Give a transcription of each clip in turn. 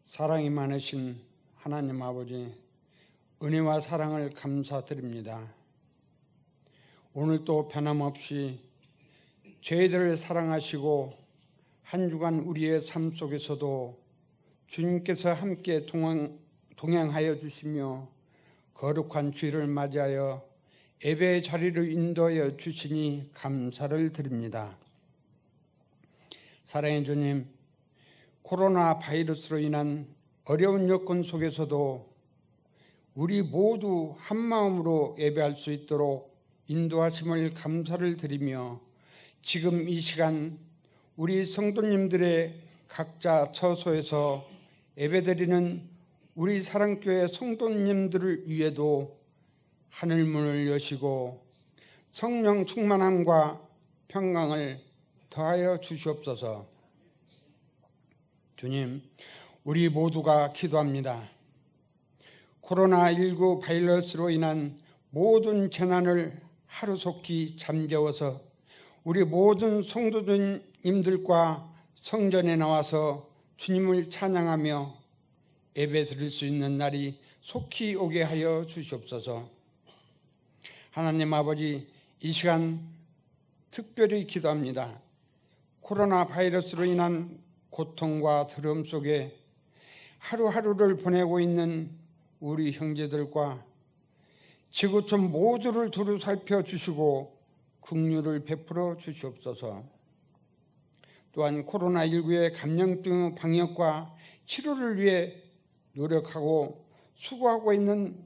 사랑이 많으신 하나님 아버지, 은혜와 사랑을 감사드립니다. 오늘도 변함없이 저희들을 사랑하시고 한 주간 우리의 삶 속에서도 주님께서 함께 동행하여 주시며 거룩한 주일을 맞이하여 예배의 자리로 인도하여 주시니 감사를 드립니다. 사랑의 주님, 코로나 바이러스로 인한 어려운 여건 속에서도 우리 모두 한마음으로 예배할 수 있도록 인도하심을 감사를 드리며 지금 이 시간 우리 성도님들의 각자 처소에서 예배드리는 우리 사랑교회 성도님들을 위해도 하늘문을 여시고 성령 충만함과 평강을 더하여 주시옵소서. 주님, 우리 모두가 기도합니다. 코로나19 바이러스로 인한 모든 재난을 하루속히 잠재워서 우리 모든 성도님들과 성전에 나와서 주님을 찬양하며 예배 드릴 수 있는 날이 속히 오게 하여 주시옵소서. 하나님 아버지, 이 시간 특별히 기도합니다. 코로나 바이러스로 인한 고통과 두려움 속에 하루하루를 보내고 있는 우리 형제들과 지구촌 모두를 두루 살펴주시고 긍휼을 베풀어 주시옵소서. 또한 코로나19의 감염증 방역과 치료를 위해 노력하고 수고하고 있는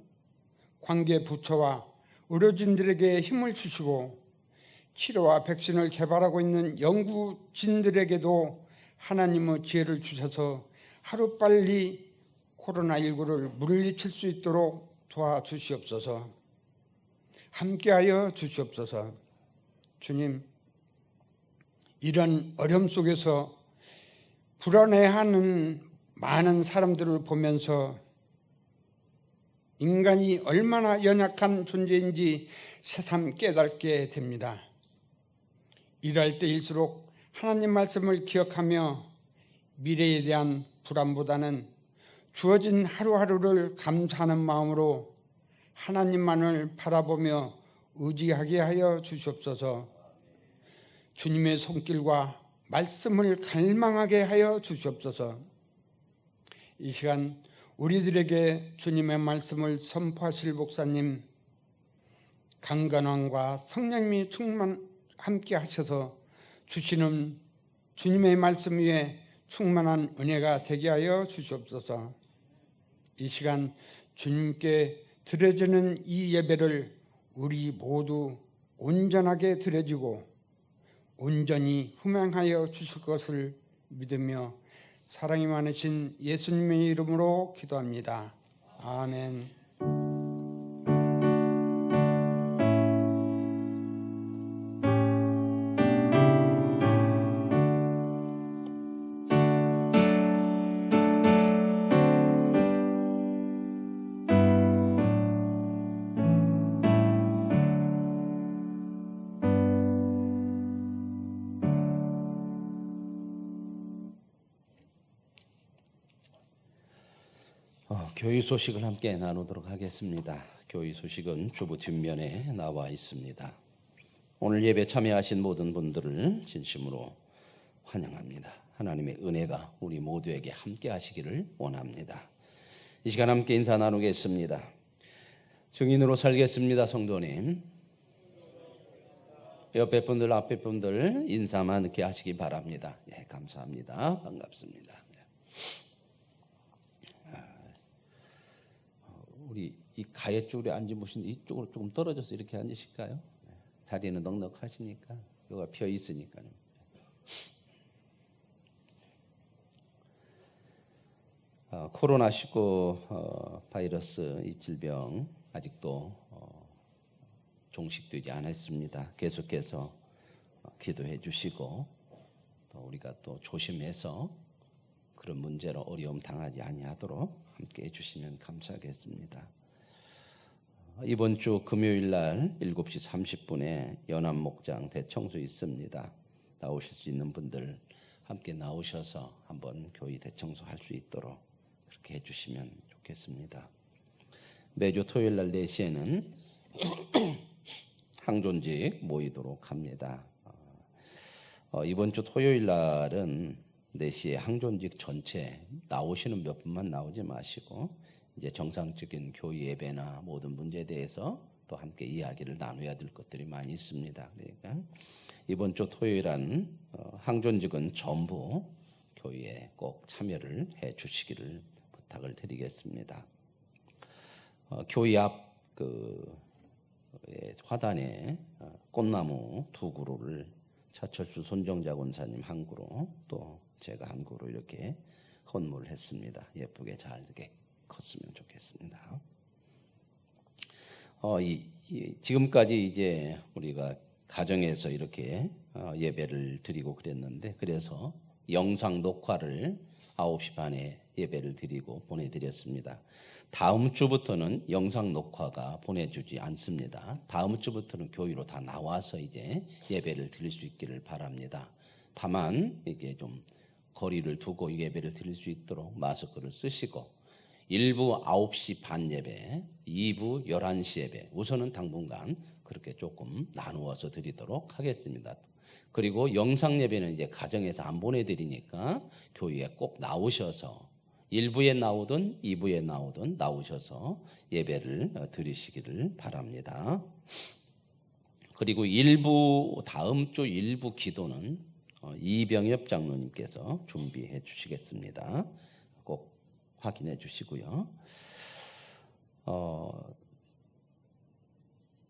관계 부처와 의료진들에게 힘을 주시고 치료와 백신을 개발하고 있는 연구진들에게도 하나님의 지혜를 주셔서 하루빨리 코로나19를 물리칠 수 있도록 도와주시옵소서. 함께하여 주시옵소서. 주님, 이런 어려움 속에서 불안해하는 많은 사람들을 보면서 인간이 얼마나 연약한 존재인지 새삼 깨닫게 됩니다. 일할 때일수록 하나님 말씀을 기억하며 미래에 대한 불안보다는 주어진 하루하루를 감사하는 마음으로 하나님만을 바라보며 의지하게 하여 주시옵소서. 주님의 손길과 말씀을 갈망하게 하여 주시옵소서. 이 시간 우리들에게 주님의 말씀을 선포하실 목사님 강건왕과 성령님이 함께 하셔서 주시는 주님의 말씀 위에 충만한 은혜가 되게 하여 주시옵소서. 이 시간 주님께 드려지는 이 예배를 우리 모두 온전하게 드려지고 온전히 흠양하여 주실 것을 믿으며 사랑이 많으신 예수님의 이름으로 기도합니다. 아멘. 교회 소식을 함께 나누도록 하겠습니다. 교회 소식은 주보 뒷면에 나와 있습니다. 오늘 예배 참여하신 모든 분들을 진심으로 환영합니다. 하나님의 은혜가 우리 모두에게 함께 하시기를 원합니다. 이 시간 함께 인사 나누겠습니다. 증인으로 살겠습니다. 성도님, 옆에 분들 앞에 분들 인사만 이렇게 하시기 바랍니다. 예, 감사합니다. 반갑습니다. 우리 이 가해 쪽에 앉으신 이쪽으로 조금 떨어져서 이렇게 앉으실까요? 자리는 넉넉하시니까 여기가 비어 있으니까요. 코로나19 바이러스 이 질병 아직도 종식되지 않았습니다. 계속해서 기도해 주시고 또 우리가 또 조심해서 그런 문제로 어려움 당하지 아니하도록 함께 해주시면 감사하겠습니다. 이번 주 금요일 날 7시 30분에 연합목장 대청소 있습니다. 나오실 수 있는 분들 함께 나오셔서 한번 교회 대청소할 수 있도록 그렇게 해주시면 좋겠습니다. 매주 토요일 날 4시에는 항존직 모이도록 합니다. 이번 주 토요일 날은 4시에 항존직 전체 나오시는 몇 분만 나오지 마시고 이제 정상적인 교회 예배나 모든 문제에 대해서 또 함께 이야기를 나눠야 될 것들이 많이 있습니다. 그러니까 이번 주 토요일은 항존직은 전부 교회에 꼭 참여를 해 주시기를 부탁을 드리겠습니다. 교회 앞 화단에 꽃나무 2그루를 차철수 손정자 권사님 1그루 또 제가 1그루 이렇게 헌물을 했습니다. 예쁘게 잘 되게 컸으면 좋겠습니다. 지금까지 이제 우리가 가정에서 이렇게 예배를 드리고 그랬는데 그래서 영상 녹화를 9시 반에 예배를 드리고 보내드렸습니다. 다음 주부터는 영상 녹화가 보내주지 않습니다. 다음 주부터는 교회로 다 나와서 이제 예배를 드릴 수 있기를 바랍니다. 다만 이게 좀 거리를 두고 예배를 드릴 수 있도록 마스크를 쓰시고 1부 9시 반 예배, 2부 11시 예배 우선은 당분간 그렇게 조금 나누어서 드리도록 하겠습니다. 그리고 영상 예배는 이제 가정에서 안 보내드리니까 교회에 꼭 나오셔서 1부에 나오든 2부에 나오든 나오셔서 예배를 드리시기를 바랍니다. 그리고 다음 주 1부 기도는 이병엽 장로님께서 준비해 주시겠습니다. 꼭 확인해 주시고요.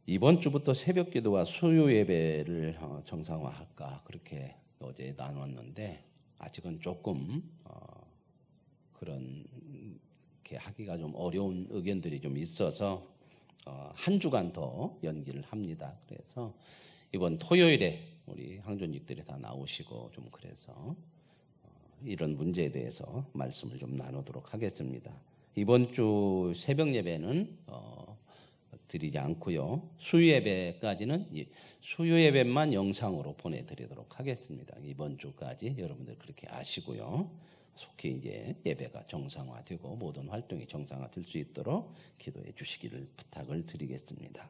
이번 주부터 새벽 기도와 수요 예배를 정상화할까 그렇게 어제 나눴는데 아직은 조금 그렇게 하기가 좀 어려운 의견들이 좀 있어서 한 주간 더 연기를 합니다. 그래서 이번 토요일에 우리 항존직들이 다 나오시고 좀 그래서 이런 문제에 대해서 말씀을 좀 나누도록 하겠습니다. 이번 주 새벽 예배는 드리지 않고요. 수요 예배까지는 수요 예배만 영상으로 보내드리도록 하겠습니다. 이번 주까지 여러분들 그렇게 아시고요. 속히 이제 예배가 정상화되고 모든 활동이 정상화될 수 있도록 기도해 주시기를 부탁을 드리겠습니다.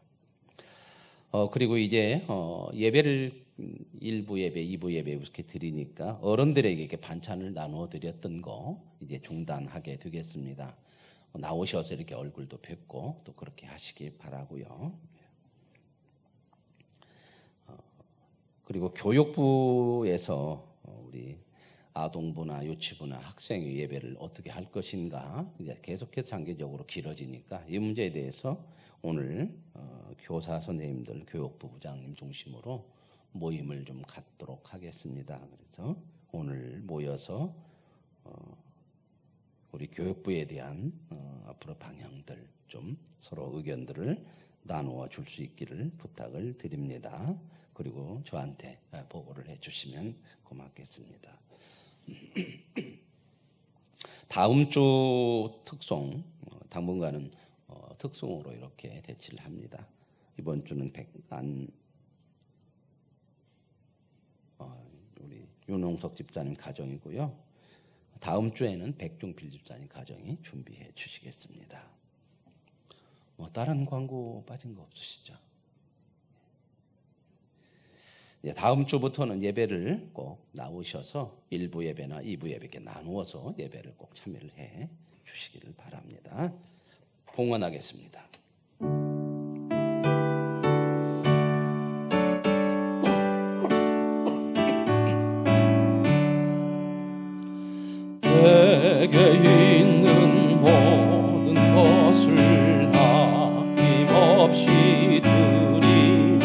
그리고 이제 예배를 1부 예배, 2부 예배 이렇게 드리니까 어른들에게 이렇게 반찬을 나누어 드렸던 거 이제 중단하게 되겠습니다. 나오셔서 이렇게 얼굴도 뵙고 또 그렇게 하시기 바라고요. 그리고 교육부에서 우리 아동부나 유치부나 학생의 예배를 어떻게 할 것인가 이제 계속해서 장기적으로 길어지니까 이 문제에 대해서 오늘 교사 선생님들 교육부 부장님 중심으로 모임을 좀 갖도록 하겠습니다. 그래서 오늘 모여서 우리 교육부에 대한 앞으로 방향들 좀 서로 의견들을 나누어 줄 수 있기를 부탁을 드립니다. 그리고 저한테 보고를 해주시면 고맙겠습니다. 다음 주 특송 당분간은 특송으로 이렇게 대치를 합니다. 이번 주는 우리 윤홍석 집사님 가정이고요. 다음 주에는 백종필 집사님 가정이 준비해 주시겠습니다. 다른 광고 빠진 거 없으시죠? 다음 주부터는 예배를 꼭 나오셔서 1부 예배나 2부 예배께 나누어서 예배를 꼭 참여를 해 주시기를 바랍니다. 봉헌하겠습니다. 내게 있는 모든 것을 아낌없이 드리네.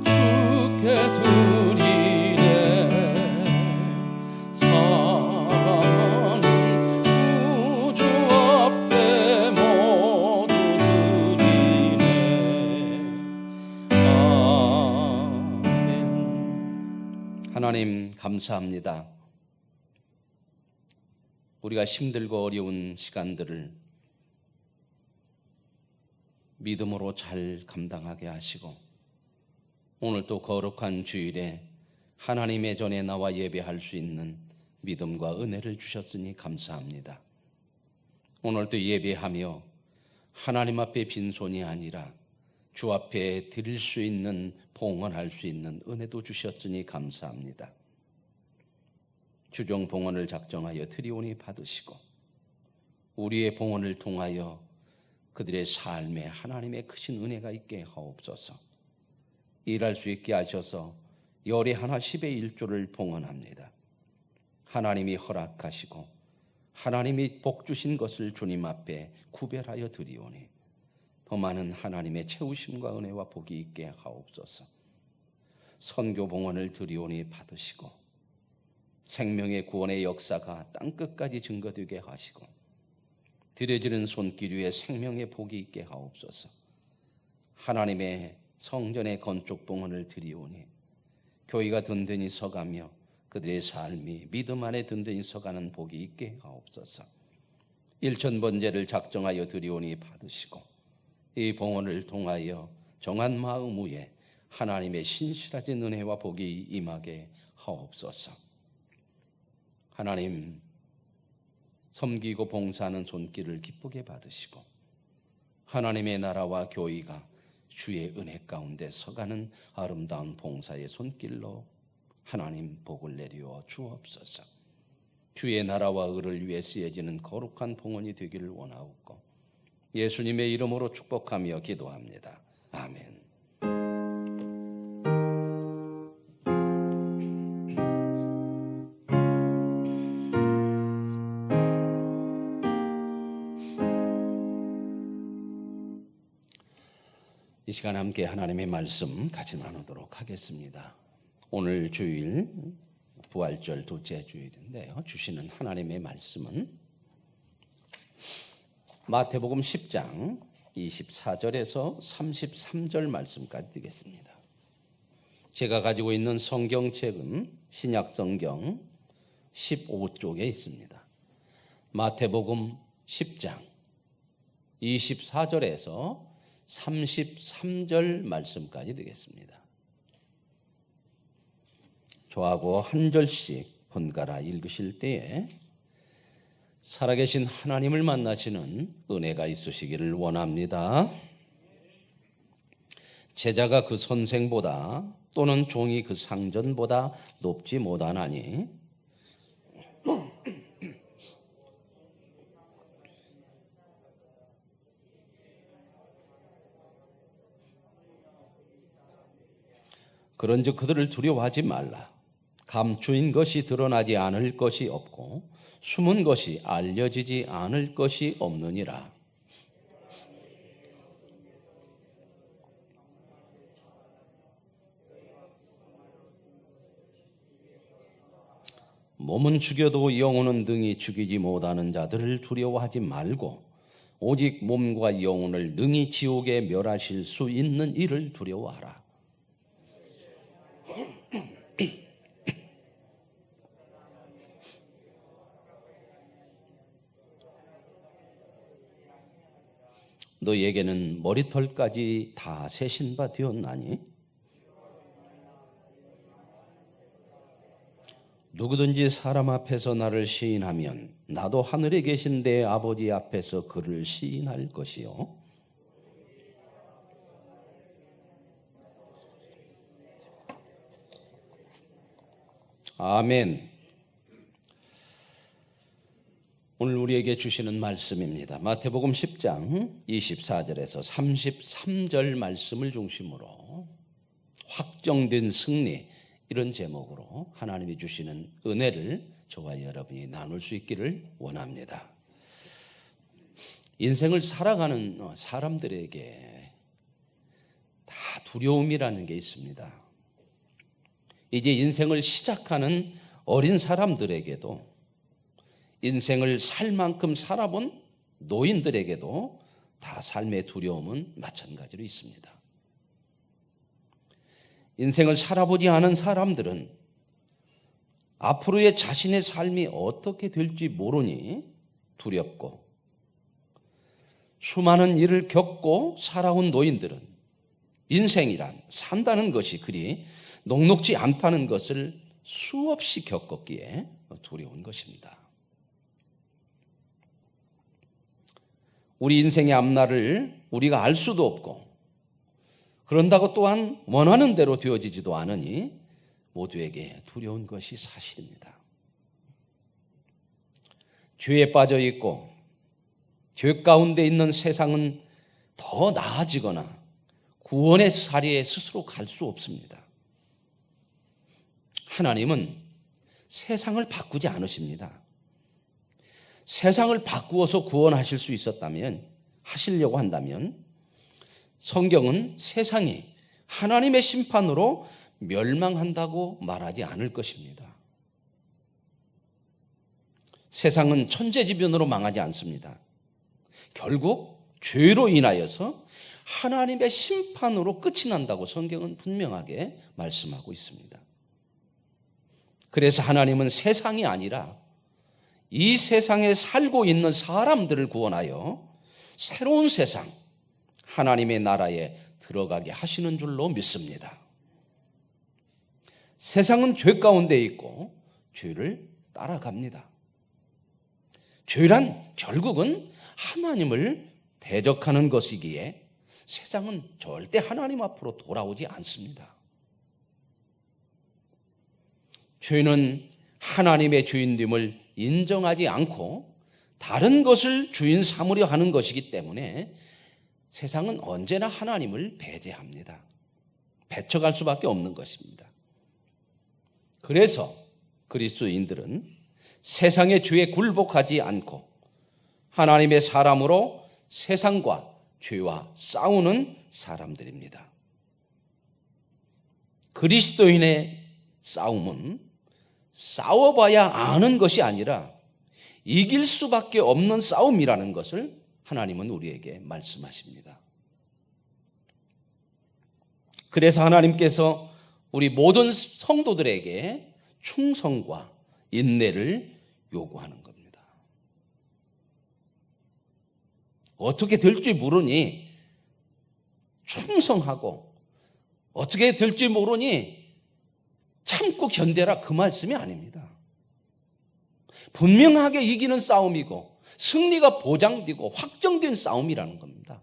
주께 드리네. 사랑하는 우주 앞에 모두 드리네. 아멘. 하나님 감사합니다. 우리가 힘들고 어려운 시간들을 믿음으로 잘 감당하게 하시고 오늘 또 거룩한 주일에 하나님의 전에 나와 예배할 수 있는 믿음과 은혜를 주셨으니 감사합니다. 오늘도 예배하며 하나님 앞에 빈손이 아니라 주 앞에 드릴 수 있는 봉헌할 수 있는 은혜도 주셨으니 감사합니다. 주종 봉헌을 작정하여 드리오니 받으시고 우리의 봉헌을 통하여 그들의 삶에 하나님의 크신 은혜가 있게 하옵소서. 일할 수 있게 하셔서 열에 하나 10의 1조를 봉헌합니다. 하나님이 허락하시고 하나님이 복 주신 것을 주님 앞에 구별하여 드리오니 더 많은 하나님의 채우심과 은혜와 복이 있게 하옵소서. 선교 봉헌을 드리오니 받으시고 생명의 구원의 역사가 땅끝까지 증거되게 하시고 드려지는 손길 위에 생명의 복이 있게 하옵소서. 하나님의 성전의 건축 봉헌을 드리오니 교회가 든든히 서가며 그들의 삶이 믿음 안에 든든히 서가는 복이 있게 하옵소서. 일천번제를 작정하여 드리오니 받으시고 이 봉헌을 통하여 정한 마음 위에 하나님의 신실하신 은혜와 복이 임하게 하옵소서. 하나님, 섬기고 봉사하는 손길을 기쁘게 받으시고 하나님의 나라와 교회가 주의 은혜 가운데 서가는 아름다운 봉사의 손길로 하나님 복을 내리어 주옵소서. 주의 나라와 의를 위해 쓰여지는 거룩한 봉헌이 되기를 원하옵고 예수님의 이름으로 축복하며 기도합니다. 아멘. 이 시간 함께 하나님의 말씀 같이 나누도록 하겠습니다. 오늘 주일 부활절 둘째 주일인데요. 주시는 하나님의 말씀은 마태복음 10장 24절에서 33절 말씀까지 되겠습니다. 제가 가지고 있는 성경책은 신약성경 15쪽에 있습니다. 마태복음 10장 24절에서 33절 말씀까지 되겠습니다. 저하고 한 절씩 번갈아 읽으실 때에 살아계신 하나님을 만나시는 은혜가 있으시기를 원합니다. 제자가 그 선생보다 또는 종이 그 상전보다 높지 못하나니 그런즉 그들을 두려워하지 말라. 감추인 것이 드러나지 않을 것이 없고 숨은 것이 알려지지 않을 것이 없느니라. 몸은 죽여도 영혼은 능히 죽이지 못하는 자들을 두려워하지 말고 오직 몸과 영혼을 능히 지옥에 멸하실 수 있는 이를 두려워하라. 너에게는 머리털까지 다 세신 바 되었나니 누구든지 사람 앞에서 나를 시인하면 나도 하늘에 계신 내 아버지 앞에서 그를 시인할 것이요 아멘. 오늘 우리에게 주시는 말씀입니다. 마태복음 10장 24절에서 33절 말씀을 중심으로 확정된 승리, 이런 제목으로 하나님이 주시는 은혜를 저와 여러분이 나눌 수 있기를 원합니다. 인생을 살아가는 사람들에게 다 두려움이라는 게 있습니다. 이제 인생을 시작하는 어린 사람들에게도 인생을 살 만큼 살아본 노인들에게도 다 삶의 두려움은 마찬가지로 있습니다. 인생을 살아보지 않은 사람들은 앞으로의 자신의 삶이 어떻게 될지 모르니 두렵고, 수많은 일을 겪고 살아온 노인들은 인생이란 산다는 것이 그리 녹록지 않다는 것을 수없이 겪었기에 두려운 것입니다. 우리 인생의 앞날을 우리가 알 수도 없고, 그런다고 또한 원하는 대로 되어지지도 않으니 모두에게 두려운 것이 사실입니다. 죄에 빠져 있고 죄 가운데 있는 세상은 더 나아지거나 구원의 자리에 스스로 갈 수 없습니다. 하나님은 세상을 바꾸지 않으십니다. 세상을 바꾸어서 구원하실 수 있었다면, 하시려고 한다면 성경은 세상이 하나님의 심판으로 멸망한다고 말하지 않을 것입니다. 세상은 천재지변으로 망하지 않습니다. 결국 죄로 인하여서 하나님의 심판으로 끝이 난다고 성경은 분명하게 말씀하고 있습니다. 그래서 하나님은 세상이 아니라 이 세상에 살고 있는 사람들을 구원하여 새로운 세상, 하나님의 나라에 들어가게 하시는 줄로 믿습니다. 세상은 죄 가운데 있고 죄를 따라갑니다. 죄란 결국은 하나님을 대적하는 것이기에 세상은 절대 하나님 앞으로 돌아오지 않습니다. 죄는 하나님의 주인됨을 인정하지 않고 다른 것을 주인 삼으려 하는 것이기 때문에 세상은 언제나 하나님을 배제합니다. 배척할 수밖에 없는 것입니다. 그래서 그리스도인들은 세상의 죄에 굴복하지 않고 하나님의 사람으로 세상과 죄와 싸우는 사람들입니다. 그리스도인의 싸움은 싸워봐야 아는 것이 아니라 이길 수밖에 없는 싸움이라는 것을 하나님은 우리에게 말씀하십니다. 그래서 하나님께서 우리 모든 성도들에게 충성과 인내를 요구하는 겁니다. 어떻게 될지 모르니 충성하고, 어떻게 될지 모르니 참고 견뎌라, 그 말씀이 아닙니다. 분명하게 이기는 싸움이고 승리가 보장되고 확정된 싸움이라는 겁니다.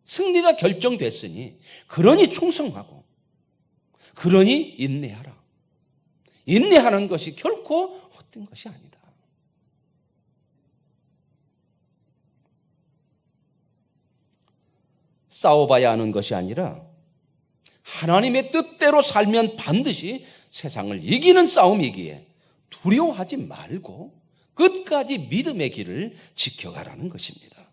승리가 결정됐으니 그러니 충성하고, 그러니 인내하라. 인내하는 것이 결코 헛된 것이 아니다. 싸워봐야 하는 것이 아니라 하나님의 뜻대로 살면 반드시 세상을 이기는 싸움이기에 두려워하지 말고 끝까지 믿음의 길을 지켜가라는 것입니다.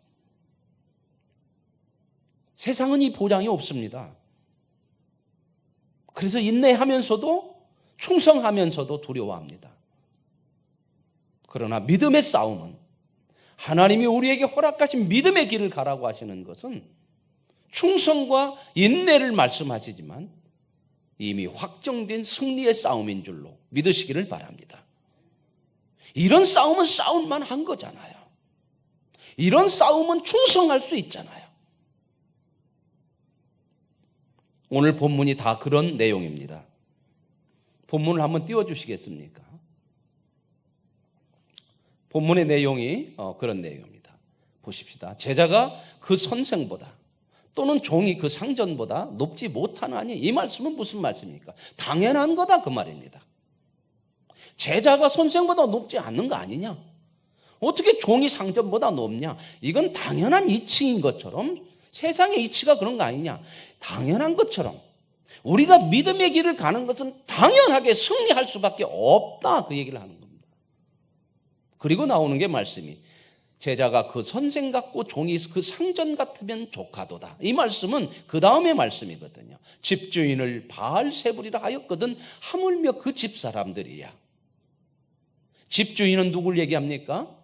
세상은 이 보장이 없습니다. 그래서 인내하면서도 충성하면서도 두려워합니다. 그러나 믿음의 싸움은, 하나님이 우리에게 허락하신 믿음의 길을 가라고 하시는 것은 충성과 인내를 말씀하시지만 이미 확정된 승리의 싸움인 줄로 믿으시기를 바랍니다. 이런 싸움은 싸울만 한 거잖아요. 이런 싸움은 충성할 수 있잖아요. 오늘 본문이 다 그런 내용입니다. 본문을 한번 띄워주시겠습니까? 본문의 내용이 그런 내용입니다. 보십시다. 제자가 그 선생보다 또는 종이 그 상전보다 높지 못하나니, 이 말씀은 무슨 말씀입니까? 당연한 거다, 그 말입니다. 제자가 선생보다 높지 않는 거 아니냐? 어떻게 종이 상전보다 높냐? 이건 당연한 이치인 것처럼, 세상의 이치가 그런 거 아니냐? 당연한 것처럼 우리가 믿음의 길을 가는 것은 당연하게 승리할 수밖에 없다, 그 얘기를 하는 겁니다. 그리고 나오는 게 말씀이, 제자가 그 선생 같고 종이 그 상전 같으면 조카도다. 이 말씀은 그 다음의 말씀이거든요. 집주인을 바알세불이라 하였거든 하물며 그 집사람들이야. 집주인은 누굴 얘기합니까?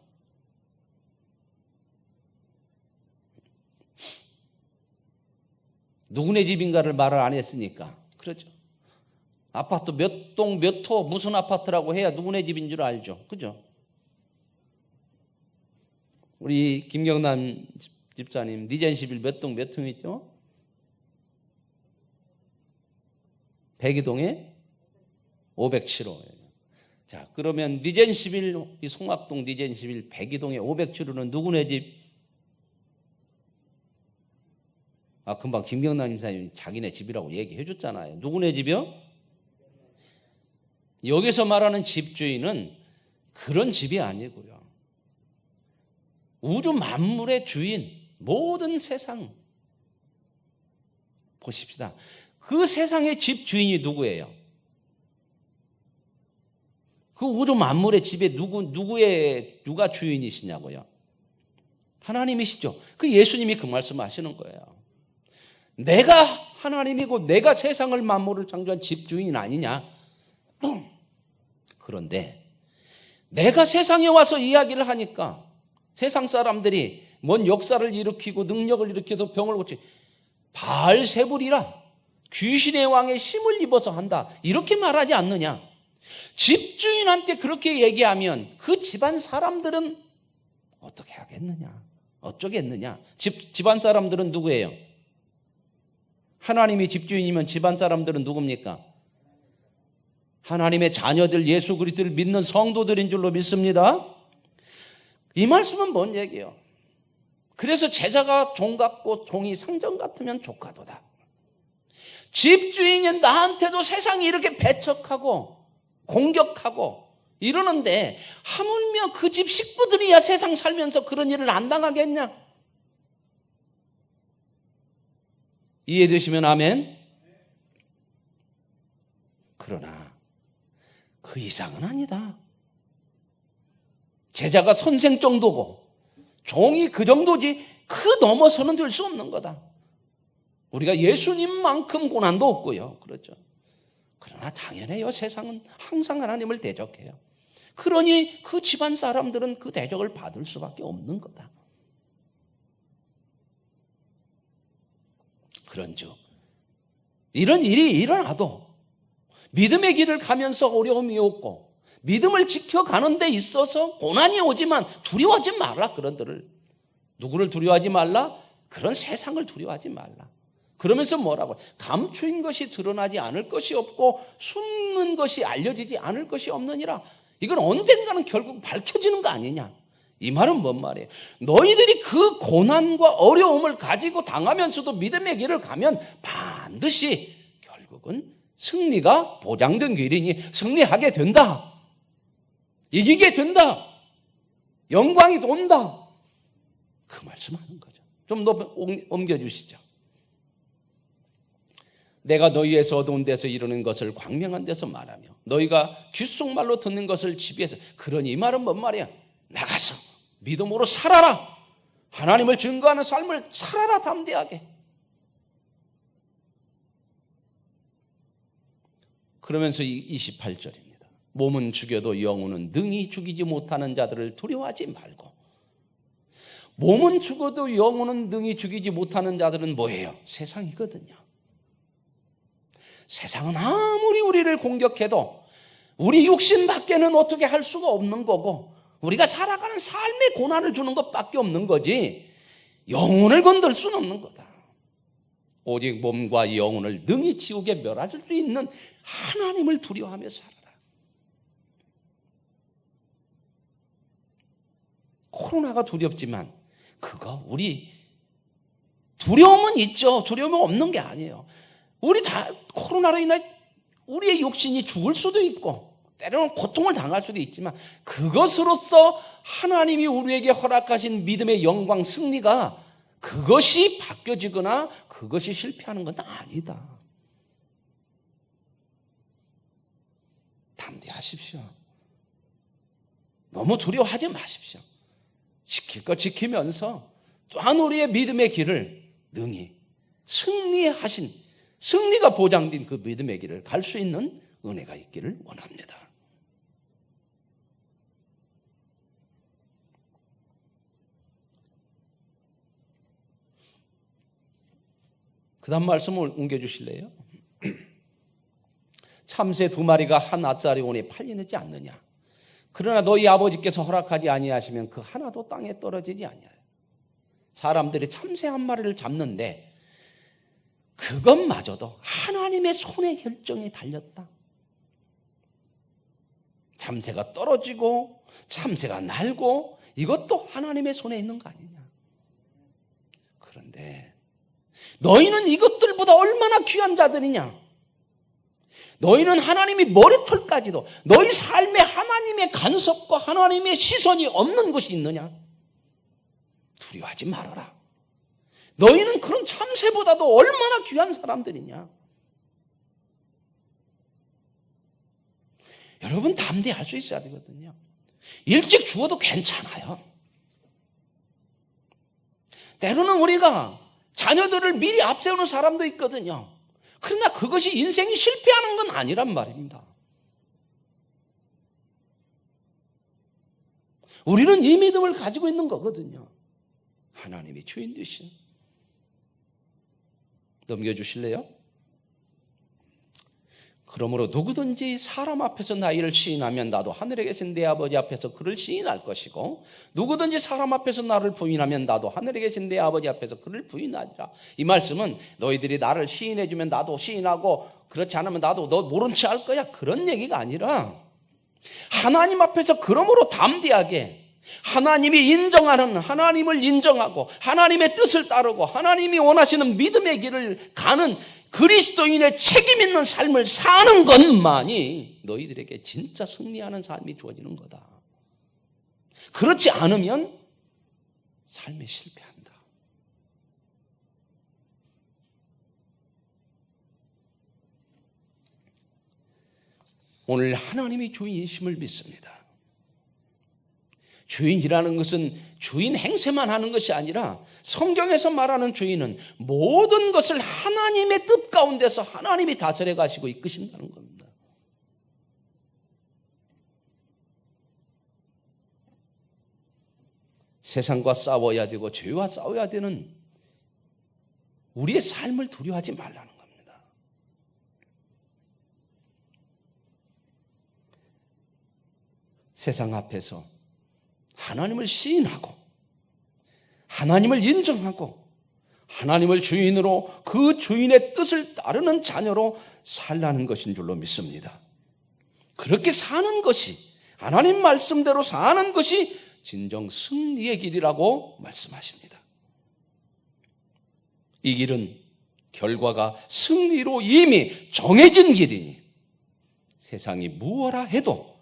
누구네 집인가를 말을 안 했으니까 그렇죠. 아파트 몇 동 몇 호 무슨 아파트라고 해야 누구네 집인 줄 알죠. 그죠? 우리 김경남 집사님 니젠 11 몇 동 몇 층이죠? 백이동에 507호. 자, 그러면 니젠 11, 이 송악동 니젠 11 백이동에 507호는 누구네 집? 금방 김경남 집사님 자기네 집이라고 얘기해 줬잖아요. 누구네 집이요? 여기서 말하는 집주인은 그런 집이 아니고요. 우주 만물의 주인, 모든 세상 보십시다. 그 세상의 집주인이 누구예요? 그 우주 만물의 집에 누가 주인이시냐고요? 하나님이시죠. 그 예수님이 그 말씀을 하시는 거예요. 내가 하나님이고 내가 세상을 만물을 창조한 집주인 아니냐? 그런데 내가 세상에 와서 이야기를 하니까 세상 사람들이 뭔 역사를 일으키고 능력을 일으켜서 병을 고치 바알세불이라 귀신의 왕의 힘을 입어서 한다 이렇게 말하지 않느냐? 집주인한테 그렇게 얘기하면 그 집안 사람들은 어떻게 하겠느냐? 어쩌겠느냐? 집안 사람들은 누구예요? 하나님이 집주인이면 집안 사람들은 누굽니까? 하나님의 자녀들 예수 그리스도를 믿는 성도들인 줄로 믿습니다. 이 말씀은 뭔 얘기예요? 그래서 제자가 종 같고 종이 상전 같으면 조카도다. 집주인이 나한테도 세상이 이렇게 배척하고 공격하고 이러는데 하물며 그 집 식구들이야 세상 살면서 그런 일을 안 당하겠냐? 이해되시면 아멘. 그러나 그 이상은 아니다. 제자가 선생 정도고 종이 그 정도지 그 넘어서는 될 수 없는 거다. 우리가 예수님만큼 고난도 없고요. 그렇죠. 그러나 당연해요. 세상은 항상 하나님을 대적해요. 그러니 그 집안 사람들은 그 대적을 받을 수밖에 없는 거다. 그런즉 이런 일이 일어나도 믿음의 길을 가면서 어려움이 없고 믿음을 지켜가는 데 있어서 고난이 오지만 두려워하지 말라. 그런들을 누구를 두려워하지 말라? 그런 세상을 두려워하지 말라. 그러면서 뭐라고? 감추인 것이 드러나지 않을 것이 없고 숨는 것이 알려지지 않을 것이 없느니라. 이건 언젠가는 결국 밝혀지는 거 아니냐? 이 말은 뭔 말이에요? 너희들이 그 고난과 어려움을 가지고 당하면서도 믿음의 길을 가면 반드시 결국은 승리가 보장된 길이니 승리하게 된다. 이기게 된다. 영광이 온다. 그 말씀하는 거죠. 좀 더 옮겨주시죠. 내가 너희에서 얻어온 데서 이루는 것을 광명한 데서 말하며 너희가 귓속말로 듣는 것을 집에서. 그러니 이 말은 뭔 말이야? 나가서 믿음으로 살아라. 하나님을 증거하는 삶을 살아라. 담대하게. 그러면서 28절입니다. 몸은 죽여도 영혼은 능히 죽이지 못하는 자들을 두려워하지 말고. 몸은 죽어도 영혼은 능히 죽이지 못하는 자들은 뭐예요? 세상이거든요. 세상은 아무리 우리를 공격해도 우리 육신밖에는 어떻게 할 수가 없는 거고 우리가 살아가는 삶의 고난을 주는 것밖에 없는 거지 영혼을 건들 수는 없는 거다. 오직 몸과 영혼을 능히 지옥에 멸하실 수 있는 하나님을 두려워하며 살아라. 코로나가 두렵지만 그거 우리 두려움은 있죠. 두려움은 없는 게 아니에요. 우리 다 코로나로 인해 우리의 육신이 죽을 수도 있고 때로는 고통을 당할 수도 있지만 그것으로서 하나님이 우리에게 허락하신 믿음의 영광 승리가 그것이 바뀌어지거나 그것이 실패하는 건 아니다. 담대하십시오. 너무 두려워하지 마십시오. 지킬 것 지키면서 또한 우리의 믿음의 길을 능히 승리가 보장된 그 믿음의 길을 갈 수 있는 은혜가 있기를 원합니다. 그 다음 말씀을 옮겨주실래요? 참새 2마리가 한 아짜리온에 팔리지 않느냐. 그러나 너희 아버지께서 허락하지 아니하시면 그 하나도 땅에 떨어지지 아니하여. 사람들이 참새 1마리를 잡는데 그것마저도 하나님의 손의 결정에 달렸다. 참새가 떨어지고 참새가 날고 이것도 하나님의 손에 있는 거 아니냐. 그런데 너희는 이것들보다 얼마나 귀한 자들이냐. 너희는 하나님이 머리털까지도 너희 삶에 하나님의 간섭과 하나님의 시선이 없는 것이 있느냐. 두려워하지 말아라. 너희는 그런 참새보다도 얼마나 귀한 사람들이냐. 여러분 담대할 수 있어야 되거든요. 일찍 죽어도 괜찮아요. 때로는 우리가 자녀들을 미리 앞세우는 사람도 있거든요. 그러나 그것이 인생이 실패하는 건 아니란 말입니다. 우리는 이 믿음을 가지고 있는 거거든요. 하나님이 주인 되신. 넘겨주실래요? 그러므로 누구든지 사람 앞에서 나이를 시인하면 나도 하늘에 계신 내 아버지 앞에서 그를 시인할 것이고 누구든지 사람 앞에서 나를 부인하면 나도 하늘에 계신 내 아버지 앞에서 그를 부인하리라. 이 말씀은 너희들이 나를 시인해 주면 나도 시인하고 그렇지 않으면 나도 너 모른 체 할 거야 그런 얘기가 아니라 하나님 앞에서 그러므로 담대하게 하나님이 인정하는 하나님을 인정하고 하나님의 뜻을 따르고 하나님이 원하시는 믿음의 길을 가는 그리스도인의 책임 있는 삶을 사는 것만이 너희들에게 진짜 승리하는 삶이 주어지는 거다. 그렇지 않으면 삶에 실패한다. 오늘 하나님이 주인이심을 믿습니다. 주인이라는 것은 주인 행세만 하는 것이 아니라 성경에서 말하는 주인은 모든 것을 하나님의 뜻 가운데서 하나님이 다스려 가시고 이끄신다는 겁니다. 세상과 싸워야 되고 죄와 싸워야 되는 우리의 삶을 두려워하지 말라는 겁니다. 세상 앞에서 하나님을 시인하고 하나님을 인정하고 하나님을 주인으로 그 주인의 뜻을 따르는 자녀로 살라는 것인 줄로 믿습니다. 그렇게 사는 것이 하나님 말씀대로 사는 것이 진정 승리의 길이라고 말씀하십니다. 이 길은 결과가 승리로 이미 정해진 길이니 세상이 무엇라 해도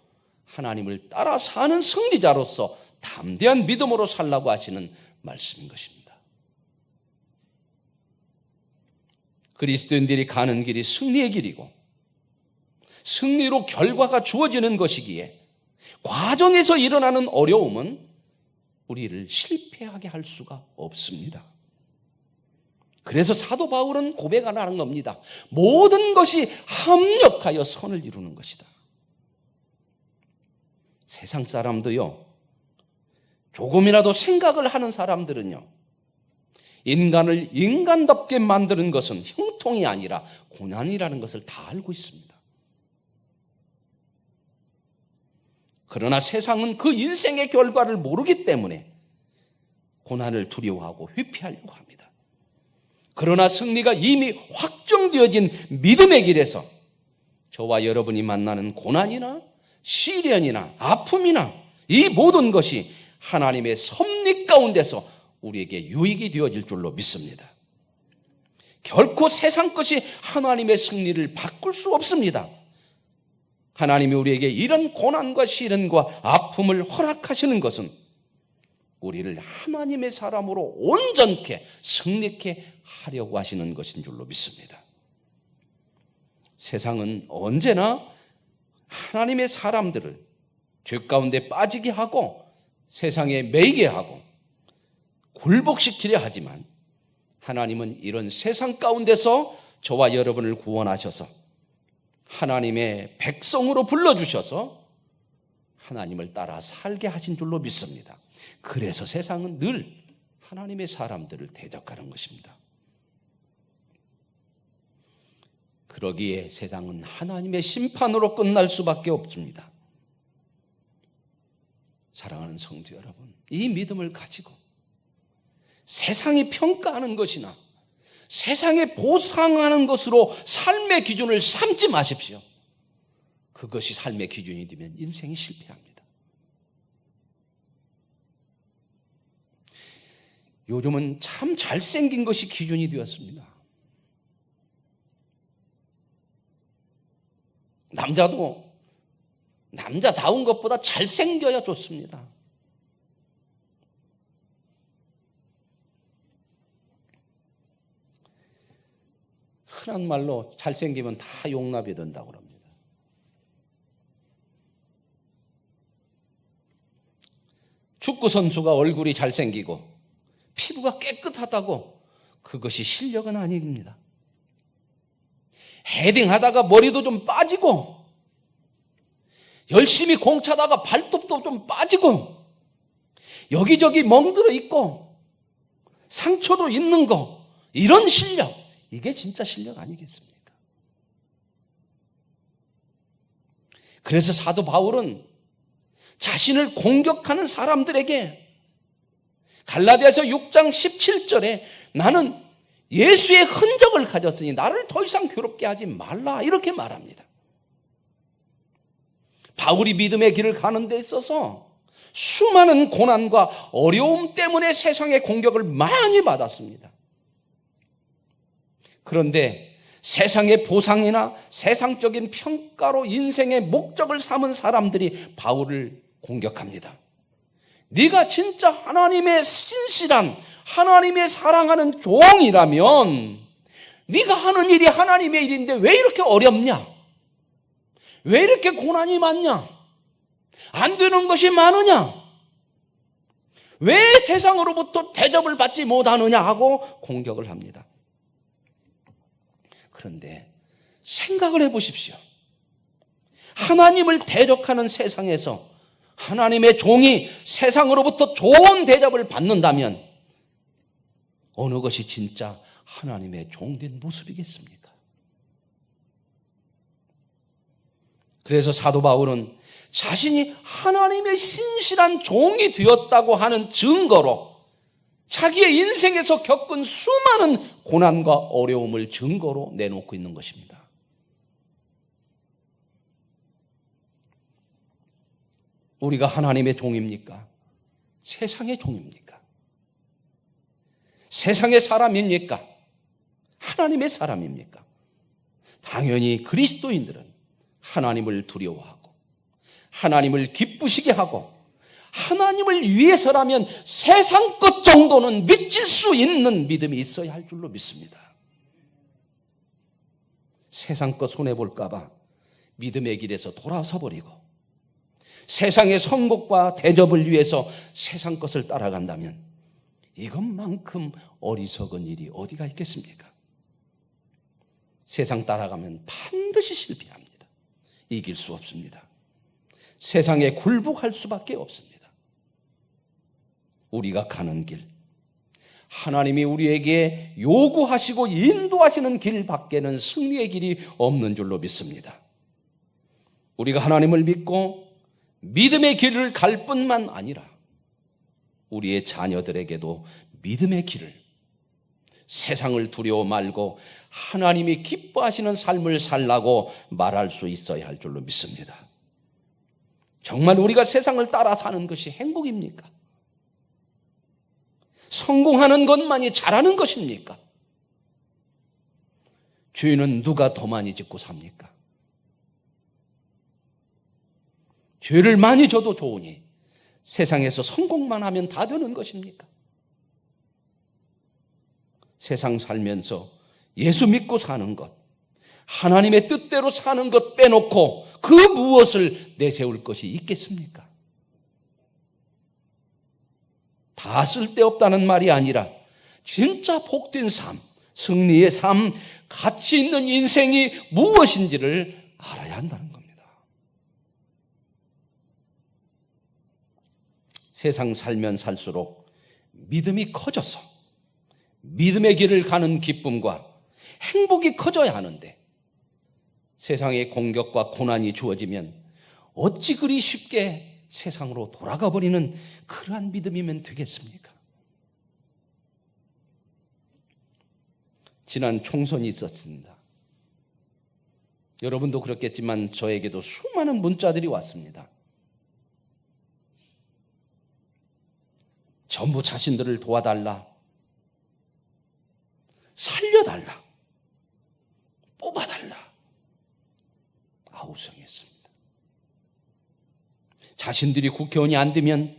하나님을 따라 사는 승리자로서 담대한 믿음으로 살라고 하시는 말씀인 것입니다. 그리스도인들이 가는 길이 승리의 길이고 승리로 결과가 주어지는 것이기에 과정에서 일어나는 어려움은 우리를 실패하게 할 수가 없습니다. 그래서 사도 바울은 고백하는 겁니다. 모든 것이 합력하여 선을 이루는 것이다. 세상 사람도요, 조금이라도 생각을 하는 사람들은요, 인간을 인간답게 만드는 것은 형통이 아니라 고난이라는 것을 다 알고 있습니다. 그러나 세상은 그 인생의 결과를 모르기 때문에 고난을 두려워하고 회피하려고 합니다. 그러나 승리가 이미 확정되어진 믿음의 길에서 저와 여러분이 만나는 고난이나 시련이나 아픔이나 이 모든 것이 하나님의 섭리 가운데서 우리에게 유익이 되어질 줄로 믿습니다. 결코 세상 것이 하나님의 승리를 바꿀 수 없습니다. 하나님이 우리에게 이런 고난과 시련과 아픔을 허락하시는 것은 우리를 하나님의 사람으로 온전케 승리케 하려고 하시는 것인 줄로 믿습니다. 세상은 언제나 하나님의 사람들을 죄 가운데 빠지게 하고 세상에 매이게 하고 굴복시키려 하지만 하나님은 이런 세상 가운데서 저와 여러분을 구원하셔서 하나님의 백성으로 불러주셔서 하나님을 따라 살게 하신 줄로 믿습니다. 그래서 세상은 늘 하나님의 사람들을 대적하는 것입니다. 그러기에 세상은 하나님의 심판으로 끝날 수밖에 없습니다. 사랑하는 성도 여러분, 이 믿음을 가지고 세상이 평가하는 것이나 세상에 보상하는 것으로 삶의 기준을 삼지 마십시오. 그것이 삶의 기준이 되면 인생이 실패합니다. 요즘은 참 잘생긴 것이 기준이 되었습니다. 남자도 남자다운 것보다 잘생겨야 좋습니다. 흔한 말로 잘생기면 다 용납이 된다고 합니다. 축구 선수가 얼굴이 잘생기고 피부가 깨끗하다고 그것이 실력은 아닙니다. 헤딩하다가 머리도 좀 빠지고 열심히 공 차다가 발톱도 좀 빠지고 여기저기 멍들어 있고 상처도 있는 거, 이런 실력, 이게 진짜 실력 아니겠습니까? 그래서 사도 바울은 자신을 공격하는 사람들에게 갈라디아서 6장 17절에 나는 예수의 흔적을 가졌으니 나를 더 이상 괴롭게 하지 말라, 이렇게 말합니다. 바울이 믿음의 길을 가는 데 있어서 수많은 고난과 어려움 때문에 세상의 공격을 많이 받았습니다. 그런데 세상의 보상이나 세상적인 평가로 인생의 목적을 삼은 사람들이 바울을 공격합니다. 네가 진짜 하나님의 신실한, 하나님의 사랑하는 종이라면 네가 하는 일이 하나님의 일인데 왜 이렇게 어렵냐? 왜 이렇게 고난이 많냐? 안 되는 것이 많으냐? 왜 세상으로부터 대접을 받지 못하느냐 하고 공격을 합니다. 그런데 생각을 해보십시오. 하나님을 대적하는 세상에서 하나님의 종이 세상으로부터 좋은 대접을 받는다면 어느 것이 진짜 하나님의 종된 모습이겠습니까? 그래서 사도 바울은 자신이 하나님의 신실한 종이 되었다고 하는 증거로 자기의 인생에서 겪은 수많은 고난과 어려움을 증거로 내놓고 있는 것입니다. 우리가 하나님의 종입니까? 세상의 종입니까? 세상의 사람입니까? 하나님의 사람입니까? 당연히 그리스도인들은 하나님을 두려워하고 하나님을 기쁘시게 하고 하나님을 위해서라면 세상 것 정도는 믿질 수 있는 믿음이 있어야 할 줄로 믿습니다. 세상 것 손해볼까 봐 믿음의 길에서 돌아서 버리고 세상의 선곡과 대접을 위해서 세상 것을 따라간다면 이것만큼 어리석은 일이 어디가 있겠습니까? 세상 따라가면 반드시 실패합니다. 이길 수 없습니다. 세상에 굴복할 수밖에 없습니다. 우리가 가는 길, 하나님이 우리에게 요구하시고 인도하시는 길 밖에는 승리의 길이 없는 줄로 믿습니다. 우리가 하나님을 믿고 믿음의 길을 갈 뿐만 아니라 우리의 자녀들에게도 믿음의 길을, 세상을 두려워 말고 하나님이 기뻐하시는 삶을 살라고 말할 수 있어야 할 줄로 믿습니다. 정말 우리가 세상을 따라 사는 것이 행복입니까? 성공하는 것만이 잘하는 것입니까? 죄는 누가 더 많이 짓고 삽니까? 죄를 많이 져도 좋으니 세상에서 성공만 하면 다 되는 것입니까? 세상 살면서 예수 믿고 사는 것, 하나님의 뜻대로 사는 것 빼놓고 그 무엇을 내세울 것이 있겠습니까? 다 쓸데없다는 말이 아니라 진짜 복된 삶, 승리의 삶, 가치 있는 인생이 무엇인지를 알아야 한다는 겁니다. 세상 살면 살수록 믿음이 커져서 믿음의 길을 가는 기쁨과 행복이 커져야 하는데 세상의 공격과 고난이 주어지면 어찌 그리 쉽게 세상으로 돌아가 버리는 그러한 믿음이면 되겠습니까? 지난 총선이 있었습니다. 여러분도 그렇겠지만 저에게도 수많은 문자들이 왔습니다. 전부 자신들을 도와달라, 살려달라, 뽑아달라 아우성했습니다. 자신들이 국회의원이 안 되면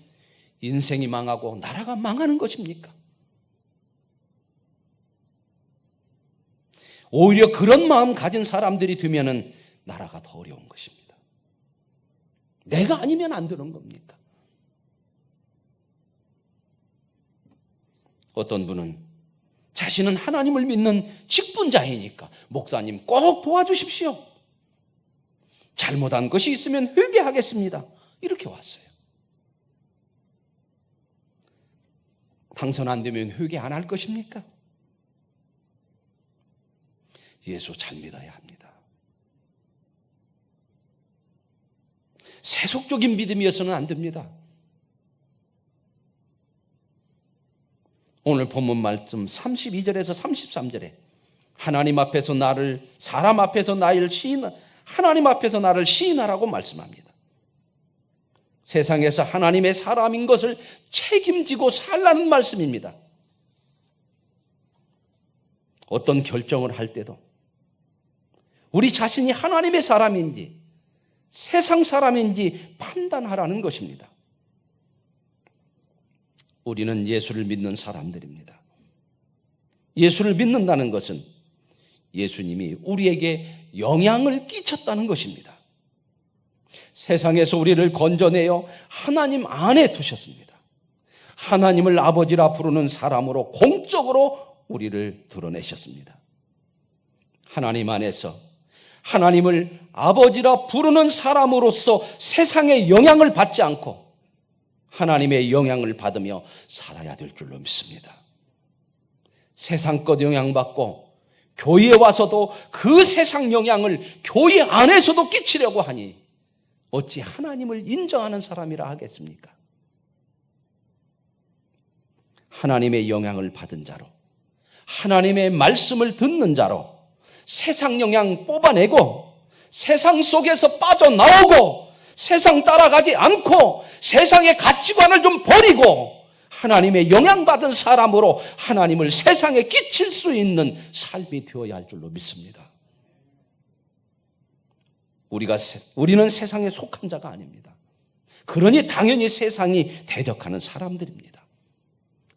인생이 망하고 나라가 망하는 것입니까? 오히려 그런 마음 가진 사람들이 되면은 나라가 더 어려운 것입니다. 내가 아니면 안 되는 겁니까? 어떤 분은 자신은 하나님을 믿는 직분자이니까 목사님 꼭 도와주십시오. 잘못한 것이 있으면 회개하겠습니다. 이렇게 왔어요. 당선 안 되면 회개 안 할 것입니까? 예수 잘 믿어야 합니다. 세속적인 믿음이어서는 안 됩니다. 오늘 본문 말씀 32절에서 33절에 하나님 앞에서 나를 사람 앞에서 나를 하나님 앞에서 나를 시인하라고 말씀합니다. 세상에서 하나님의 사람인 것을 책임지고 살라는 말씀입니다. 어떤 결정을 할 때도 우리 자신이 하나님의 사람인지 세상 사람인지 판단하라는 것입니다. 우리는 예수를 믿는 사람들입니다. 예수를 믿는다는 것은 예수님이 우리에게 영향을 끼쳤다는 것입니다. 세상에서 우리를 건져내어 하나님 안에 두셨습니다. 하나님을 아버지라 부르는 사람으로 공적으로 우리를 드러내셨습니다. 하나님 안에서 하나님을 아버지라 부르는 사람으로서 세상의 영향을 받지 않고 하나님의 영향을 받으며 살아야 될 줄로 믿습니다. 세상 것 영향받고 교회에 와서도 그 세상 영향을 교회 안에서도 끼치려고 하니 어찌 하나님을 인정하는 사람이라 하겠습니까? 하나님의 영향을 받은 자로, 하나님의 말씀을 듣는 자로 세상 영향 뽑아내고 세상 속에서 빠져나오고 세상 따라가지 않고 세상의 가치관을 좀 버리고 하나님의 영향받은 사람으로 하나님을 세상에 끼칠 수 있는 삶이 되어야 할 줄로 믿습니다. 우리는 세상에 속한 자가 아닙니다. 그러니 당연히 세상이 대적하는 사람들입니다.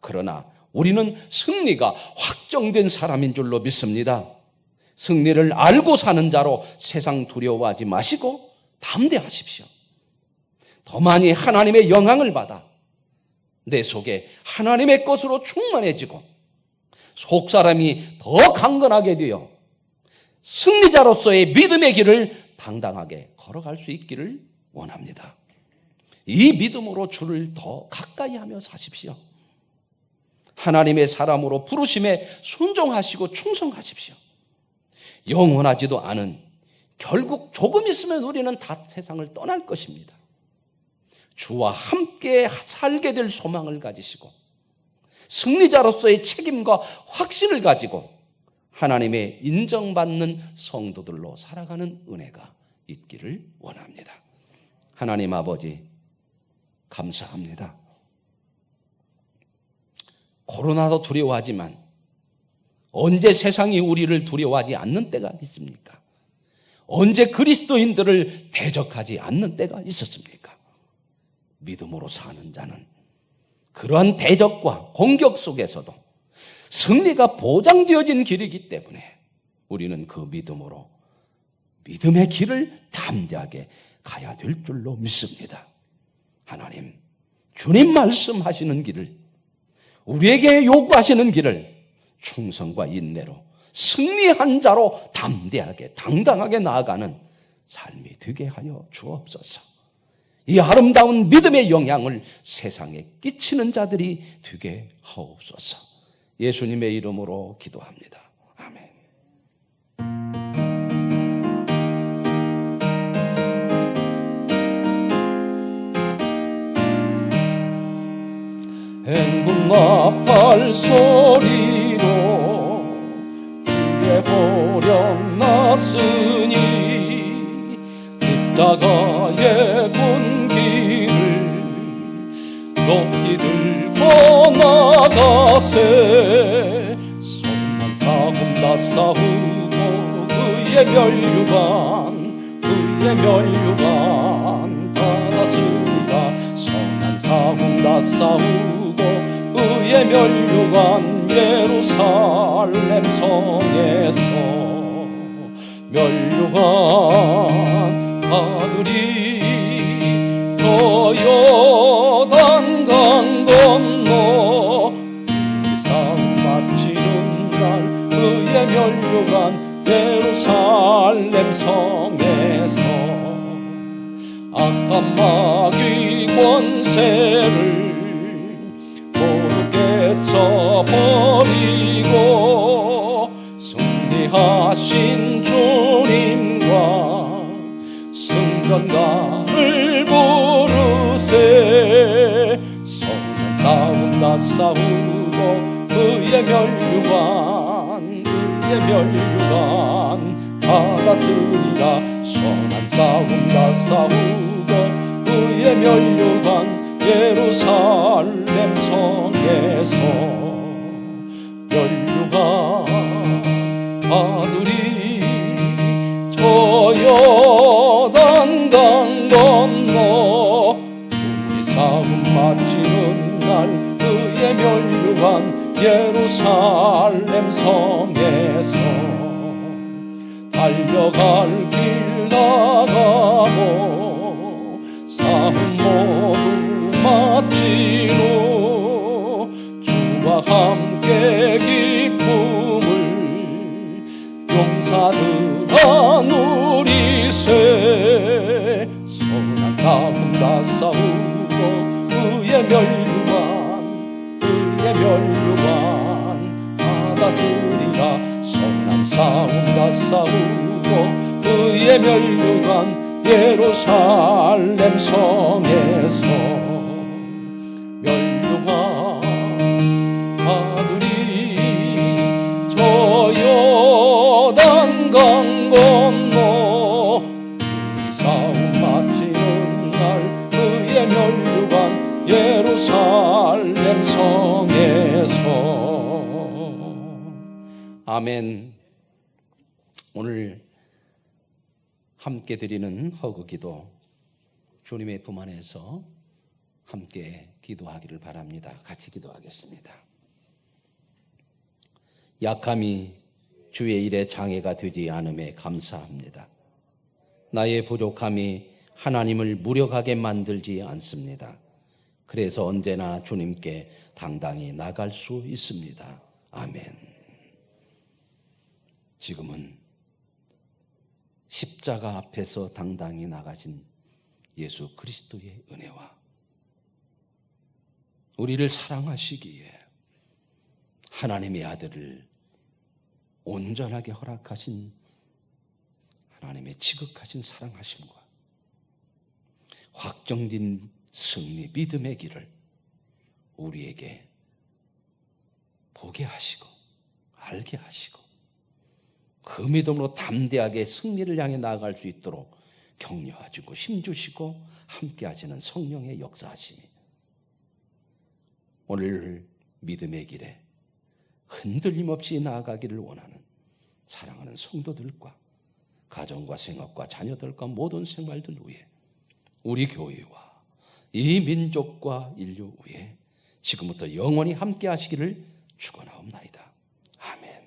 그러나 우리는 승리가 확정된 사람인 줄로 믿습니다. 승리를 알고 사는 자로 세상 두려워하지 마시고 담대하십시오. 더 많이 하나님의 영향을 받아 내 속에 하나님의 것으로 충만해지고 속사람이 더 강건하게 되어 승리자로서의 믿음의 길을 당당하게 걸어갈 수 있기를 원합니다. 이 믿음으로 주를 더 가까이 하며 사십시오. 하나님의 사람으로 부르심에 순종하시고 충성하십시오. 영원하지도 않은 결국 조금 있으면 우리는 다 세상을 떠날 것입니다. 주와 함께 살게 될 소망을 가지시고 승리자로서의 책임과 확신을 가지고 하나님의 인정받는 성도들로 살아가는 은혜가 있기를 원합니다. 하나님 아버지 감사합니다. 코로나도 두려워하지만 언제 세상이 우리를 두려워하지 않는 때가 있습니까? 언제 그리스도인들을 대적하지 않는 때가 있었습니까? 믿음으로 사는 자는 그러한 대적과 공격 속에서도 승리가 보장되어진 길이기 때문에 우리는 그 믿음으로 믿음의 길을 담대하게 가야 될 줄로 믿습니다. 하나님, 주님 말씀하시는 길을, 우리에게 요구하시는 길을 충성과 인내로 승리한 자로 담대하게 당당하게 나아가는 삶이 되게 하여 주옵소서. 이 아름다운 믿음의 영향을 세상에 끼치는 자들이 되게 하옵소서. 예수님의 이름으로 기도합니다. 아멘. 소리로 주의 호령 났으니 십자가의 군기를 높이 들고 나가세 선한 싸움 다 싸우고 의의 멸류관 받아주리라 선한 싸움 다 싸우고 의의 멸류관 예루살렘 성에서 멸류관 아들이 저 요단 강 건너 이 싸움 마치는 날 의의 멸류관 예루살렘 성에서 악한 마귀 권세를 모두 깨쳐버리고 승리하신 주님과 승전가를 부르세 선한 싸움 다 싸우고 의의 멸류관 받아들이라 선한 싸움 다 싸우고 의의 멸류관 예루살렘 성에서 멸류관 아들이 저 요단 강 건너 우리 싸움 마치는 날 의의 멸류관 예루살렘 성에서 달려갈 길 나가고 싸움 모두 마치고 주와 함께 기쁨을 용사들아 누리세 선한 싸움 다 싸우고 의의 멸류관 받아주리라 선한 싸움 다 싸우고 의의 멸류관 예루살렘 성에서 멸류관 아들이 저 요단 강 건너 우리 싸움 마치는 날 의의 멸류관 예루살렘 성에서 아멘. 오늘 함께 드리는 허구기도 주님의 품 안에서 함께 기도하기를 바랍니다. 같이 기도하겠습니다. 약함이 주의 일에 장애가 되지 않음에 감사합니다. 나의 부족함이 하나님을 무력하게 만들지 않습니다. 그래서 언제나 주님께 당당히 나갈 수 있습니다. 아멘. 지금은 십자가 앞에서 당당히 나가신 예수 그리스도의 은혜와 우리를 사랑하시기에 하나님의 아들을 온전하게 허락하신 하나님의 지극하신 사랑하심과 확정된 승리 믿음의 길을 우리에게 보게 하시고 알게 하시고 그 믿음으로 담대하게 승리를 향해 나아갈 수 있도록 격려하시고 힘주시고 함께 하시는 성령의 역사하심이 오늘 믿음의 길에 흔들림 없이 나아가기를 원하는 사랑하는 성도들과 가정과 생업과 자녀들과 모든 생활들 위해 우리 교회와 이 민족과 인류 위해 지금부터 영원히 함께 하시기를 축원하옵나이다. 아멘.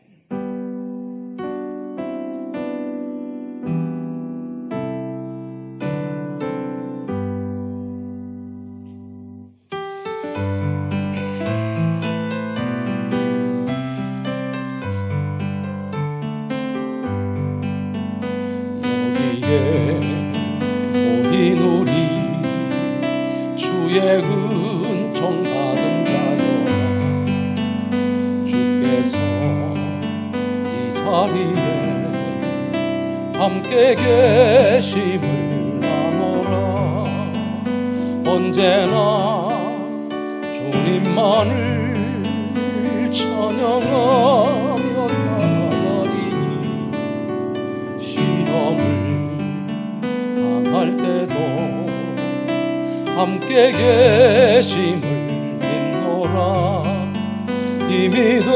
모인 우리 주의 은총 받은 자여 주께서 이 자리에 함께 계심을 아노라. 언제나 주님만을 찬양하며 따라가리니 시험을 당할 때도 함께 계심을 믿노라 이 믿음